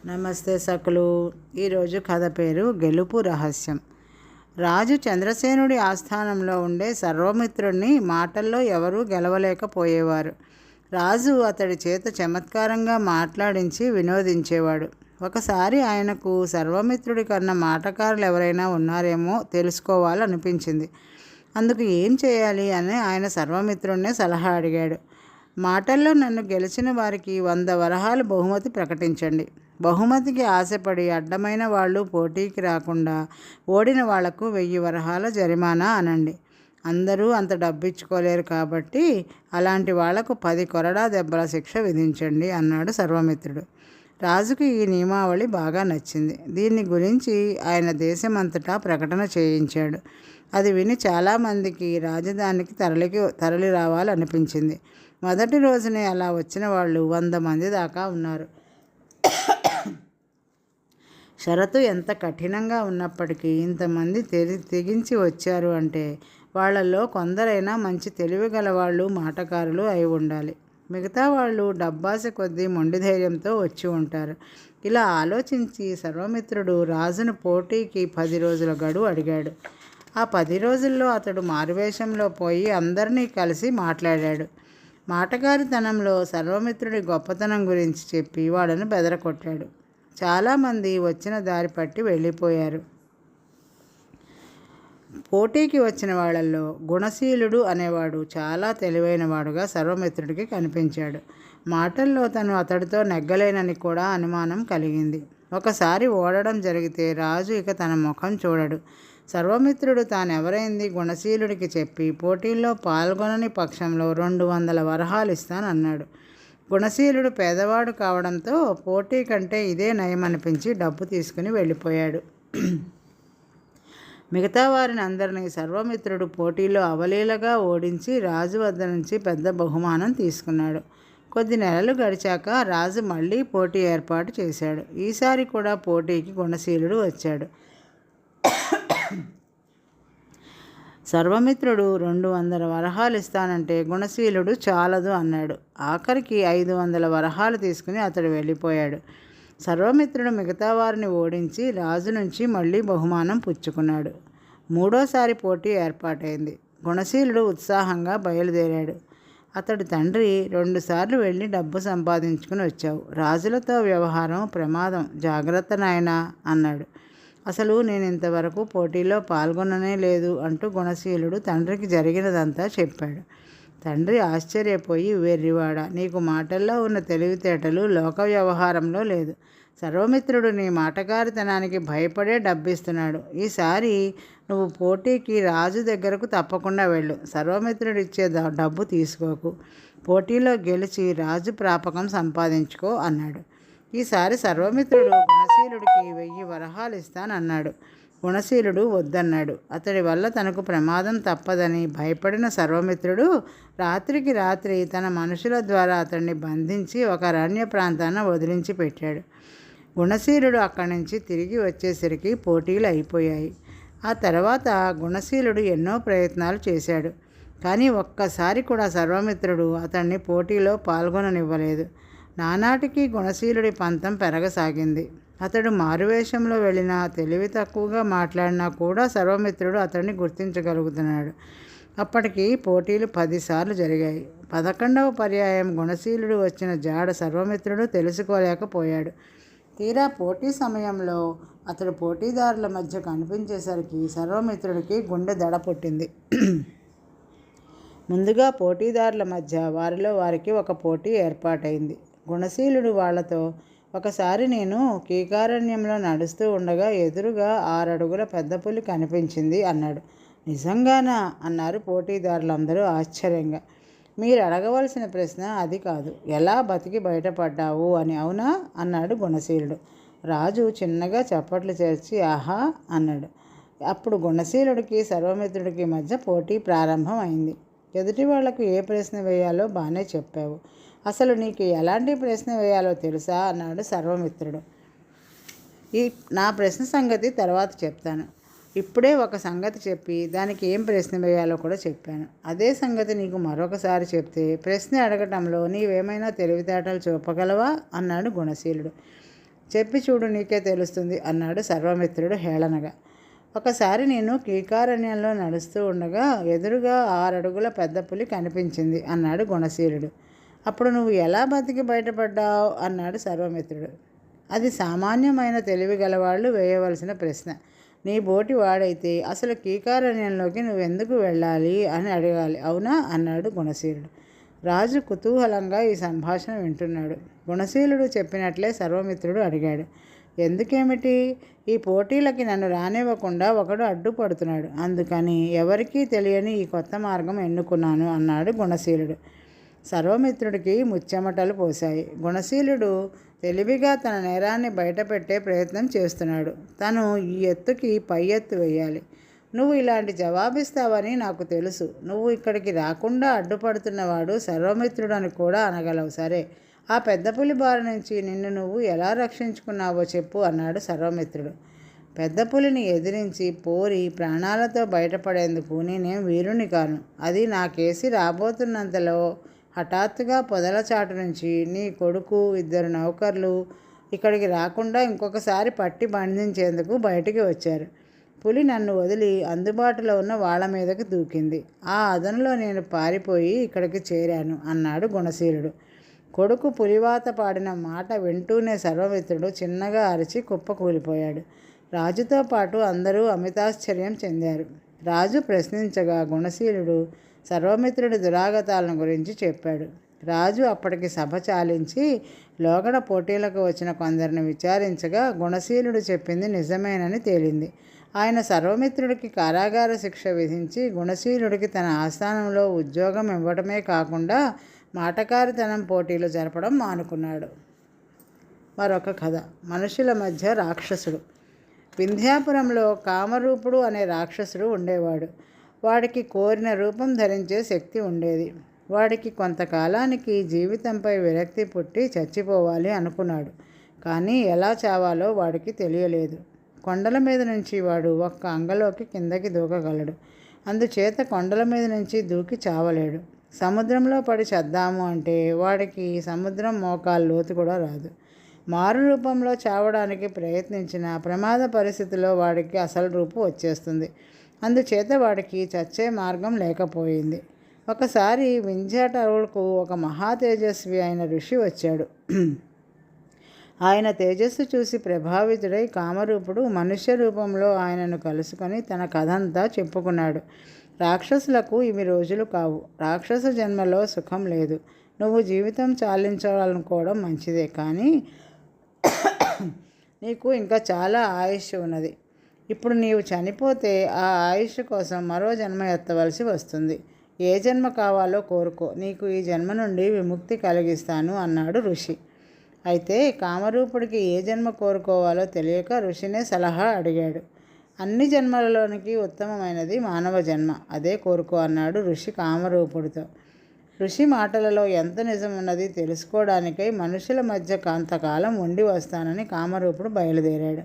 నమస్తే సకులు. ఈరోజు కథ పేరు గెలుపు రహస్యం. రాజు చంద్రసేనుడి ఆస్థానంలో ఉండే సర్వమిత్రుడిని మాటల్లో ఎవరూ గెలవలేకపోయేవారు. రాజు అతడి చేత చమత్కారంగా మాట్లాడించి వినోదించేవాడు. ఒకసారి ఆయనకు సర్వమిత్రుడి కన్నా మాటకారులు ఎవరైనా ఉన్నారేమో తెలుసుకోవాలనిపించింది. అందుకు ఏం చేయాలి అని ఆయన సర్వమిత్రుడినే సలహా అడిగాడు. మాటల్లో నన్ను గెలిచిన వారికి 100 వరహాలు బహుమతి ప్రకటించండి. బహుమతికి ఆశపడి అడ్డమైన వాళ్ళు పోటీకి రాకుండా ఓడిన వాళ్లకు 1000 వరహాల జరిమానా అనండి. అందరూ అంత డబ్బిచ్చుకోలేరు కాబట్టి అలాంటి వాళ్లకు 10 కొరడా దెబ్బల శిక్ష విధించండి అన్నాడు సర్వమిత్రుడు. రాజుకు ఈ నియమావళి బాగా నచ్చింది. దీన్ని గురించి ఆయన దేశమంతటా ప్రకటన చేయించాడు. అది విని చాలామందికి రాజధానికి తరలి రావాలనిపించింది. మొదటి రోజునే అలా వచ్చిన వాళ్ళు 100 మంది దాకా ఉన్నారు. షరతు ఎంత కఠినంగా ఉన్నప్పటికీ ఇంతమంది తెగించి వచ్చారు అంటే వాళ్ళల్లో కొందరైనా మంచి తెలివి గలవాళ్ళు, మాటకారులు అయి ఉండాలి. మిగతా వాళ్ళు డబ్బాస కొద్దీ మొండి ధైర్యంతో వచ్చి ఉంటారు. ఇలా ఆలోచించి సర్వమిత్రుడు రాజును పోటీకి 10 రోజుల గడువు అడిగాడు. ఆ 10 రోజుల్లో అతడు మారువేషంలో పోయి అందరినీ కలిసి మాట్లాడాడు. మాటగారితనంలో సర్వమిత్రుడి గొప్పతనం గురించి చెప్పి వాళ్ళను బెదరకొట్టాడు. చాలామంది వచ్చిన దారి పట్టి వెళ్ళిపోయారు. పోటీకి వచ్చిన వాళ్ళల్లో గుణశీలుడు అనేవాడు చాలా తెలివైనవాడుగా సర్వమిత్రుడికి కనిపించాడు. మాటల్లో తను అతడితో నెగ్గలేనని కూడా అనుమానం కలిగింది. ఒకసారి ఓడడం జరిగితే రాజు ఇక తన ముఖం చూడడు. సర్వమిత్రుడు తానెవరైంది గుణశీలుడికి చెప్పి పోటీల్లో పాల్గొనని పక్షంలో 200 వరహాలు ఇస్తానన్నాడు. గుణశీలుడు పేదవాడు కావడంతో పోటీ కంటే ఇదే నయమనిపించి డబ్బు తీసుకుని వెళ్ళిపోయాడు. మిగతా వారిని అందరినీ సర్వమిత్రుడు పోటీలో అవలీలగా ఓడించి రాజు వద్ద నుంచి పెద్ద బహుమానం తీసుకున్నాడు. కొద్ది నెలలు గడిచాక రాజు మళ్ళీ పోటీ ఏర్పాటు చేశాడు. ఈసారి కూడా పోటీకి గుణశీలుడు వచ్చాడు. సర్వమిత్రుడు 200 వరహాలు ఇస్తానంటే గుణశీలుడు చాలదు అన్నాడు. ఆఖరికి 500 వరహాలు తీసుకుని అతడు వెళ్ళిపోయాడు. సర్వమిత్రుడు మిగతా వారిని ఓడించి రాజు నుంచి మళ్ళీ బహుమానం పుచ్చుకున్నాడు. మూడోసారి పోటీ ఏర్పాటైంది. గుణశీలుడు ఉత్సాహంగా బయలుదేరాడు. అతడి తండ్రి 2 సార్లు వెళ్ళి డబ్బు సంపాదించుకుని వచ్చావు. రాజులతో వ్యవహారం ప్రమాదం, జాగ్రత్త నాయనా అన్నాడు. అసలు నేను ఇంతవరకు పోటీలో పాల్గొననే లేదు అంటూ గుణశీలుడు తండ్రికి జరిగినదంతా చెప్పాడు. తండ్రి ఆశ్చర్యపోయి, వెర్రివాడా, నీకు మాటల్లో ఉన్న తెలివితేటలు లోక వ్యవహారంలో లేదు. సర్వమిత్రుడు నీ మాటగారితనానికి భయపడే డబ్బిస్తున్నాడు. ఈసారి నువ్వు పోటీకి రాజు దగ్గరకు తప్పకుండా వెళ్ళు. సర్వమిత్రుడు ఇచ్చే డబ్బు తీసుకోకు. పోటీలో గెలిచి రాజు ప్రాపకం సంపాదించుకో అన్నాడు. ఈసారి సర్వమిత్రుడు గుణశీలుడికి 1000 వరహాలు ఇస్తానన్నాడు. గుణశీలుడు వద్దన్నాడు. అతడి వల్ల తనకు ప్రమాదం తప్పదని భయపడిన సర్వమిత్రుడు రాత్రికి రాత్రి తన మనుషుల ద్వారా అతడిని బంధించి ఒక అరణ్య ప్రాంతాన వదిలించి పెట్టాడు. గుణశీలుడు అక్కడి నుంచి తిరిగి వచ్చేసరికి పోటీలు అయిపోయాయి. ఆ తర్వాత గుణశీలుడు ఎన్నో ప్రయత్నాలు చేశాడు. కానీ ఒక్కసారి కూడా సర్వమిత్రుడు అతన్ని పోటీలో పాల్గొననివ్వలేదు. నానాటికి గుణశీలుడి పంతం పెరగసాగింది. అతడు మారువేషంలో వెళ్ళినా, తెలివి తక్కువగా మాట్లాడినా కూడా సర్వమిత్రుడు అతడిని గుర్తించగలుగుతున్నాడు. అప్పటికి పోటీలు 10 సార్లు జరిగాయి. 11వ పర్యాయం గుణశీలుడు వచ్చిన జాడ సర్వమిత్రుడు తెలుసుకోలేకపోయాడు. తీరా పోటీ సమయంలో అతడు పోటీదారుల మధ్య కనిపించేసరికి సర్వమిత్రుడికి గుండె దడ పుట్టింది. ముందుగా పోటీదారుల మధ్య వారిలో వారికి ఒక పోటీ ఏర్పాటైంది. గుణశీలుడు వాళ్లతో, ఒకసారి నేను కీకారణ్యంలో నడుస్తూ ఉండగా ఎదురుగా 6 అడుగుల పెద్ద పులి కనిపించింది అన్నాడు. నిజంగానా అన్నారు పోటీదారులందరూ ఆశ్చర్యంగా. మీరు అడగవలసిన ప్రశ్న అది కాదు, ఎలా బతికి బయటపడ్డావు అని. అవునా అన్నాడు గుణశీలుడు. రాజు చిన్నగా చప్పట్లు చేర్చి ఆహా అన్నాడు. అప్పుడు గుణశీలుడికి సర్వమిత్రుడికి మధ్య పోటీ ప్రారంభం అయింది. ఎదుటి వాళ్లకు ఏ ప్రశ్న వేయాలో బాగానే చెప్పావు, అసలు నీకు ఎలాంటి ప్రశ్న వేయాలో తెలుసా అన్నాడు సర్వమిత్రుడు. నా ప్రశ్న సంగతి తర్వాత చెప్తాను. ఇప్పుడే ఒక సంగతి చెప్పి దానికి ఏం ప్రశ్న వేయాలో కూడా చెప్పాను. అదే సంగతి నీకు మరొకసారి చెప్తే ప్రశ్న అడగటంలో నీవేమైనా తెలివితేటలు చూపగలవా అన్నాడు గుణశీలుడు. చెప్పి చూడు, నీకే తెలుస్తుంది అన్నాడు సర్వమిత్రుడు హేళనగా. ఒకసారి నేను కీకారణ్యంలో నడుస్తూ ఉండగా ఎదురుగా 6 అడుగుల పెద్ద పులి కనిపించింది అన్నాడు గుణశీలుడు. అప్పుడు నువ్వు ఎలా బతికి బయటపడ్డావు అన్నాడు సర్వమిత్రుడు. అది సామాన్యమైన తెలివి గలవాళ్ళు వేయవలసిన ప్రశ్న. నీ బోటి వాడైతే అసలు కీకారణ్యంలోకి నువ్వెందుకు వెళ్ళాలి అని అడగాలి, అవునా అన్నాడు గుణశీలుడు. రాజు కుతూహలంగా ఈ సంభాషణ వింటున్నాడు. గుణశీలుడు చెప్పినట్లే సర్వమిత్రుడు అడిగాడు. ఎందుకేమిటి? ఈ పోటీలకి నన్ను రానివ్వకుండా ఒకడు అడ్డుపడుతున్నాడు, అందుకని ఎవరికీ తెలియని ఈ కొత్త మార్గం ఎన్నుకున్నాను అన్నాడు గుణశీలుడు. సర్వమిత్రుడికి ముచ్చెమటలు పోశాయి. గుణశీలుడు తెలివిగా తన నేరాన్ని బయటపెట్టే ప్రయత్నం చేస్తున్నాడు. తను ఈ ఎత్తుకి పై ఎత్తు వేయాలి. నువ్వు ఇలాంటి జవాబిస్తావని నాకు తెలుసు. నువ్వు ఇక్కడికి రాకుండా అడ్డుపడుతున్నవాడు సర్వమిత్రుడు అని కూడా అనగలవు. సరే, ఆ పెద్ద పులి బారి నుంచి నిన్ను నువ్వు ఎలా రక్షించుకున్నావో చెప్పు అన్నాడు సర్వమిత్రుడు. పెద్ద పులిని ఎదిరించి పోరి ప్రాణాలతో బయటపడేందుకు నేనేం వీరుని కాను. అది నాకేసి రాబోతున్నంతలో హఠాత్తుగా పొదల చాటు నుంచి నీ కొడుకు 2 నౌకర్లు ఇక్కడికి రాకుండా ఇంకొకసారి పట్టి బంధించేందుకు బయటికి వచ్చారు. పులి నన్ను వదిలి అందుబాటులో ఉన్న వాళ్ళ మీదకి దూకింది. ఆ అదనులో నేను పారిపోయి ఇక్కడికి చేరాను అన్నాడు గుణశీలుడు. కొడుకు పులివాత పాడిన మాట వింటూనే సర్వమిత్రుడు చిన్నగా అరిచి కుప్పకూలిపోయాడు. రాజుతో పాటు అందరూ అమితాశ్చర్యం చెందారు. రాజు ప్రశ్నించగా గుణశీలుడు సర్వమిత్రుడి దురాగతాలను గురించి చెప్పాడు. రాజు అప్పటికి సభ చాలించి లోగడ పోటీలకు వచ్చిన కొందరిని విచారించగా గుణశీలుడు చెప్పింది నిజమేనని తేలింది. ఆయన సర్వమిత్రుడికి కారాగార శిక్ష విధించి గుణశీలుడికి తన ఆస్థానంలో ఉద్యోగం ఇవ్వడమే కాకుండా మాటకారితనం పోటీలు జరపడం మానుకున్నాడు. మరొక కథ. మనుషుల మధ్య రాక్షసుడు. వింధ్యాపురంలో కామరూపుడు అనే రాక్షసుడు ఉండేవాడు. వాడికి కోరిన రూపం ధరించే శక్తి ఉండేది. వాడికి కొంతకాలానికి జీవితంపై విరక్తి పుట్టి చచ్చిపోవాలి అనుకున్నాడు. కానీ ఎలా చావాలో వాడికి తెలియలేదు. కొండల మీద నుంచి వాడు ఒక్క అంగలోకి కిందకి దూకగలడు. అందుచేత కొండల మీద నుంచి దూకి చావలేడు. సముద్రంలో పడి చద్దాము అంటే వాడికి సముద్రం మోకాలు లోతు కూడా రాదు. మారు రూపంలో చావడానికి ప్రయత్నించిన ప్రమాద పరిస్థితిలో వాడికి అసలు రూపు వచ్చేస్తుంది. అందుచేత వాడికి చచ్చే మార్గం లేకపోయింది. ఒకసారి వింధ్యాటవులకు ఒక మహా తేజస్వి అయిన ఋషి వచ్చాడు. ఆయన తేజస్సు చూసి ప్రభావితుడై కామరూపుడు మనుష్య రూపంలో ఆయనను కలుసుకొని తన కథంతా చెప్పుకున్నాడు. రాక్షసులకు ఇవి రోజులు కావు. రాక్షస జన్మలో సుఖం లేదు. నువ్వు జీవితం చాలించాలనుకోవడం మంచిదే, కానీ నీకు ఇంకా చాలా ఆయుష్ ఉన్నది. ఇప్పుడు నీవు చనిపోతే ఆ ఆయుష్ కోసం మరో జన్మ ఎత్తవలసి వస్తుంది. ఏ జన్మ కావాలో కోరుకో, నీకు ఈ జన్మ నుండి విముక్తి కలిగిస్తాను అన్నాడు ఋషి. అయితే కామరూపుడికి ఏ జన్మ కోరుకోవాలో తెలియక ఋషినే సలహా అడిగాడు. అన్ని జన్మలలోనికి ఉత్తమమైనది మానవ జన్మ, అదే కోరుకో అన్నాడు ఋషి కామరూపుడితో. ఋషి మాటలలో ఎంత నిజం ఉన్నది తెలుసుకోవడానికై మనుషుల మధ్య కొంతకాలం ఉండి వస్తానని కామరూపుడు బయలుదేరాడు.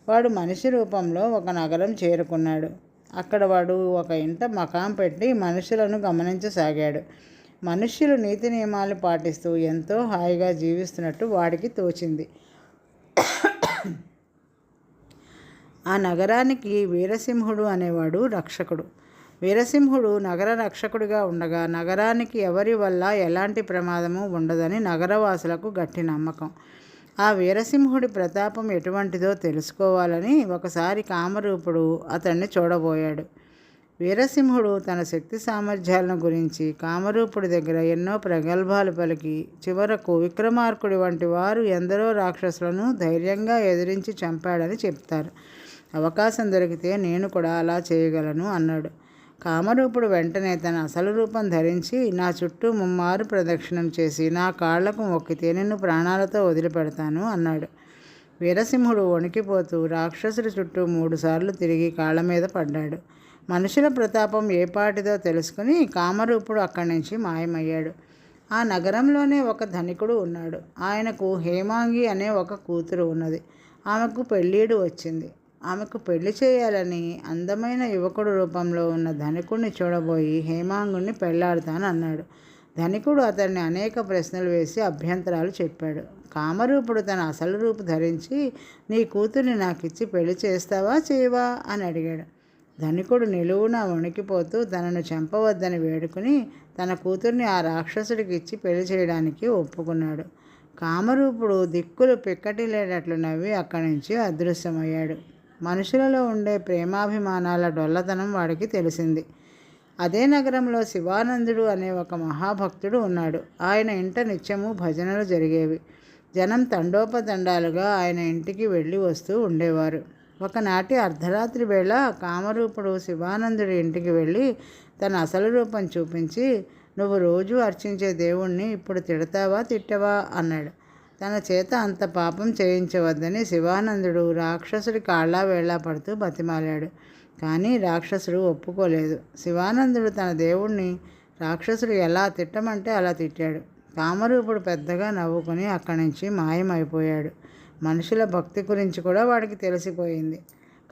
వాడు మనిషి రూపంలో ఒక నగరం చేరుకున్నాడు. అక్కడ వాడు ఒక ఇంట మకాం పెట్టి మనుషులను గమనించసాగాడు. మనుష్యులు నీతి నియమాలు పాటిస్తూ ఎంతో హాయిగా జీవిస్తున్నట్టు వాడికి తోచింది. ఆ నగరానికి వీరసింహుడు అనేవాడు రక్షకుడు. వీరసింహుడు నగర రక్షకుడిగా ఉండగా నగరానికి ఎవరి వల్ల ఎలాంటి ప్రమాదము ఉండదని నగరవాసులకు గట్టి నమ్మకం. ఆ వీరసింహుడి ప్రతాపం ఎటువంటిదో తెలుసుకోవాలని ఒకసారి కామరూపుడు అతన్ని చూడబోయాడు. వీరసింహుడు తన శక్తి సామర్థ్యాలను గురించి కామరూపుడి దగ్గర ఎన్నో ప్రగల్భాలు పలికి చివరకు విక్రమార్కుడి వంటి వారు ఎందరో రాక్షసులను ధైర్యంగా ఎదిరించి చంపాడని చెప్తారు. అవకాశం దొరికితే నేను కూడా అలా చేయగలను అన్నాడు. కామరూపుడు వెంటనే తన అసలు రూపం ధరించి నా చుట్టూ 3 మారు ప్రదక్షిణం చేసి నా కాళ్లకు మొక్కితే నిన్ను ప్రాణాలతో వదిలిపెడతాను అన్నాడు. వీరసింహుడు వణికిపోతూ రాక్షసుడి చుట్టూ 3 సార్లు తిరిగి కాళ్ళ మీద పడ్డాడు. మనుషుల ప్రతాపం ఏపాటిదో తెలుసుకుని కామరూపుడు అక్కడి నుంచి మాయమయ్యాడు. ఆ నగరంలోనే ఒక ధనికుడు ఉన్నాడు. ఆయనకు హేమాంగి అనే ఒక కూతురు ఉన్నది. ఆమెకు పెళ్ళీడు వచ్చింది. ఆమెకు పెళ్లి చేయాలని అందమైన యువకుడు రూపంలో ఉన్న ధనికుడిని చూడబోయి హేమాంగుని పెళ్లాడుతాను అన్నాడు. ధనికుడు అతన్ని అనేక ప్రశ్నలు వేసి అభ్యంతరాలు చెప్పాడు. కామరూపుడు తన అసలు రూపు ధరించి, నీ కూతుర్ని నాకిచ్చి పెళ్లి చేస్తావా చేయవా అని అడిగాడు. ధనికుడు నిలువున వణికిపోతూ తనను చంపవద్దని వేడుకుని తన కూతుర్ని ఆ రాక్షసుడికి ఇచ్చి పెళ్లి చేయడానికి ఒప్పుకున్నాడు. కామరూపుడు దిక్కులు పిక్కటిల్లేటట్లు నవ్వి అక్కడి నుంచి అదృశ్యమయ్యాడు. మనుషులలో ఉండే ప్రేమాభిమానాల డొల్లతనం వాడికి తెలిసింది. అదే నగరంలో శివానందుడు అనే ఒక మహాభక్తుడు ఉన్నాడు. ఆయన ఇంట నిత్యము భజనలు జరిగేవి. జనం తండోపతండాలుగా ఆయన ఇంటికి వెళ్ళి వస్తూ ఉండేవారు. ఒకనాటి అర్ధరాత్రి వేళ కామరూపుడు శివానందుడి ఇంటికి వెళ్ళి తన అసలు రూపం చూపించి, నువ్వు రోజు అర్చించే దేవుణ్ణి ఇప్పుడు తిడతావా తిట్టవా అన్నాడు. తన చేత అంత పాపం చేయించవద్దని శివానందుడు రాక్షసుడి కాళ్ళ వేళ్ళ పడుతూ బతిమాలాడు. కానీ రాక్షసుడు ఒప్పుకోలేదు. శివానందుడు తన దేవుణ్ణి రాక్షసుడు ఎలా తిట్టమంటే అలా తిట్టాడు. కామరూపుడు పెద్దగా నవ్వుకొని అక్కడి నుంచి మాయమైపోయాడు. మనుషుల భక్తి గురించి కూడా వాడికి తెలిసిపోయింది.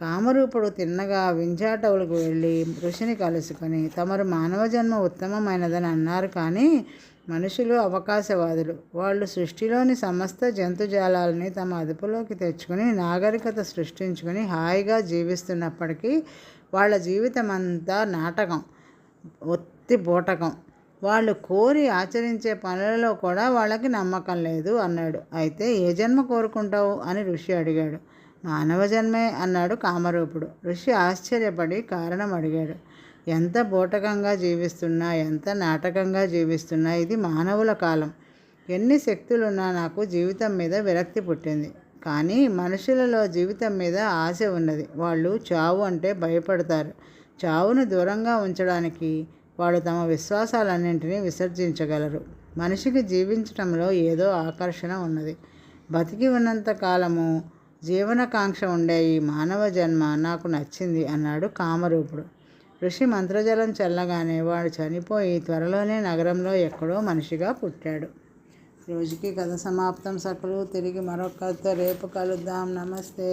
కామరూపుడు తిన్నగా వింజాటవులకు వెళ్ళి ఋషిని కలుసుకొని, తమరు మానవ జన్మ ఉత్తమమైనదని అన్నారు, కానీ మనుషులు అవకాశవాదులు. వాళ్ళు సృష్టిలోని సమస్త జంతుజాలాలని తమ అదుపులోకి తెచ్చుకొని నాగరికత సృష్టించుకొని హాయిగా జీవిస్తున్నప్పటికీ వాళ్ళ జీవితం అంతా నాటకం, ఒత్తి బూటకం. వాళ్ళు కోరి ఆచరించే పనులలో కూడా వాళ్ళకి నమ్మకం లేదు అన్నాడు. అయితే ఏ జన్మ కోరుకుంటావు అని ఋషి అడిగాడు. మానవ జన్మే అన్నాడు కామరూపుడు. ఋషి ఆశ్చర్యపడి కారణం అడిగాడు. ఎంత బూటకంగా జీవిస్తున్నా, ఎంత నాటకంగా జీవిస్తున్నా ఇది మానవుల కాలం. ఎన్ని శక్తులున్నా నాకు జీవితం మీద విరక్తి పుట్టింది. కానీ మనుషులలో జీవితం మీద ఆశ ఉన్నది. వాళ్ళు చావు అంటే భయపడతారు. చావును దూరంగా ఉంచడానికి వాళ్ళు తమ విశ్వాసాలన్నింటినీ విసర్జించగలరు. మనిషికి జీవించటంలో ఏదో ఆకర్షణ ఉన్నది. బతికి ఉన్నంత కాలము జీవనకాంక్ష ఉండే ఈ మానవ జన్మ నాకు నచ్చింది అన్నాడు కామరూపుడు. ఋషి మంత్రజలం చల్లగానే వాడు చనిపోయి త్వరలోనే నగరంలో ఎక్కడో మనిషిగా పుట్టాడు. రోజుకి కథ సమాప్తం సకలు. తిరిగి మరొక కథతో రేపు కలుద్దాం. నమస్తే.